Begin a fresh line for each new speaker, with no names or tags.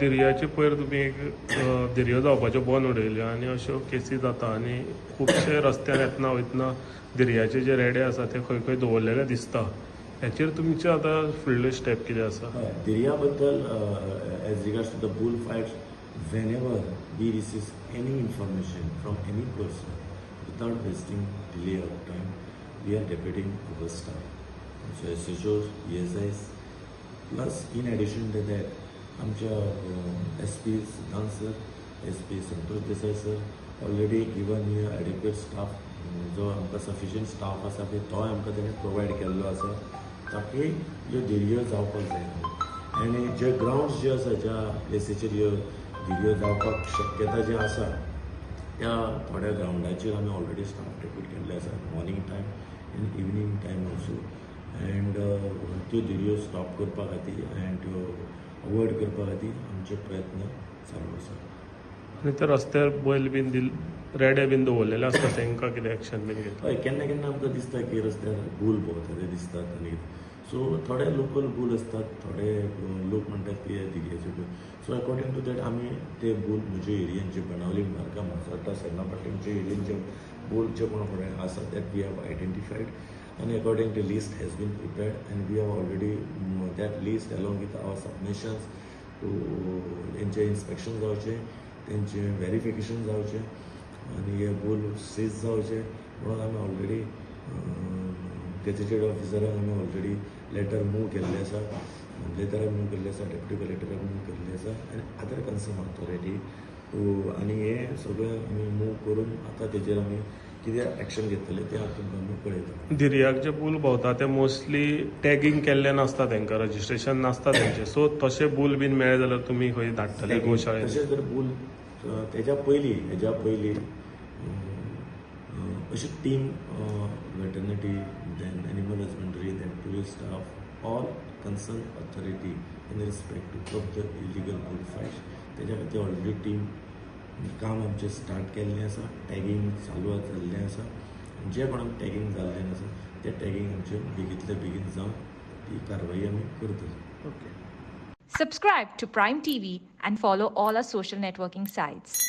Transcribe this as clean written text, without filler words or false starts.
दर्याचे पयर तुमी एक दर्यो जावपाच्यो बंद उडयल्यो आनी अश्यो केसी जाता आनी खुबशे रस्त्यान येतना वयतना दर्याचे जे रेडे आसा ते खंय खंय दवरलेले दिसता. हेचेर तुमचे आतां फुडले स्टेप कितें आसा?
दर्या बद्दल as regards to the bull fights, whenever we receive any information from any person without wasting delay of time, we are deputing our staff. So SHOs, ESIs, plus in addition to that, आमच्या SP सिद्धांत sir, SP Santosh Desai sir already given you adequate staff, जो आमकां sufficient staff आसा पळय तोय आमकां तेणें provide केल्लो आसा ताकी ह्यो दर्यो जावपाक जायना. आनी जे ग्रावंड्स जे आसा ज्या प्लेसीचेर ह्यो दर्यो जावपाक शक्यता जी आसा त्या थोड्या ग्रावंडाचेर आमी ऑलरेडी स्टाफ डेप्यूट केल्ले आसा, मॉर्निंग टायम आनी इवनिंग टायम ऑल्सो. एंड त्यो दर्यो स्टॉप करपा खातीर एंड त्यो अवॉयड करपा खातीर आमचे प्रयत्न चालू आसा.
आनी ते रस्त्यार बैल बीन रेडे बीन दवरलेले आसता तांकां कितें एक्शन बीन घेता?
हय, केन्ना केन्ना आमकां दिसता की रस्त्यार बुल भोंवता ते दिसतात आनी सो थोडे लोकल बुल असतात, थोडे लोक म्हणटात की हे दर्याचे bull. So according to that आमी ते बुल म्हज्या एरियेन जे बनावली मार्का माजोड्डा सेर्नापट्टीच्या एरियेन जे बुल जे कोण आसा that we have identified and according to list has been prepared and we have already that list along with our submissions to तेंचे इन्स्पेक्शन जावचे, तेंचे व्हेरिफिकेशन जावचे आनी हे बुल सीज जावचे म्हणून आमी ऑलरेडी गेजेटेड ऑफिसराक आमी ऑलरेडी लेटर मूव केल्ले आसा, लेटराक मूव केल्ले आसा, डेप्युटी कलेक्टराक मूव केल्ले आसा आनी अदर कन्सर्न ऑथॉरिटी आनी हे सगळें आमी मूव करून आतां तेजेर आमी कितें एक्शन घेतले ते हांव तुमकां आमी कळयता.
दर्याक जे बुल भोंवता ते मोस्टली टॅगिंग केल्ले नासता, तांकां रजिस्ट्रेशन नासता तेंचे. सो तशे बुल बीन मेळ्ळे जाल्यार तुमी खंय धाडटले गोशाळेन?
तशें जर बुल हेज्या पयलीं अशी team veterinary then animal husbandry then police staff all concern authority in respect to of the illegal bull fights तेज्या खातीर ऑलरेडी टीम काम आमचें स्टार्ट केल्लें आसा. टॅगिंग चालू जाल्लें आसा. जे कोणाक टॅगिंग जाल्लें आसा तें टॅगिंग आमचें बेगींतल्या बेगीन जावन ती कारवाई आमी करतली.
Okay.
Subscribe to Prime TV and follow all our social networking sites.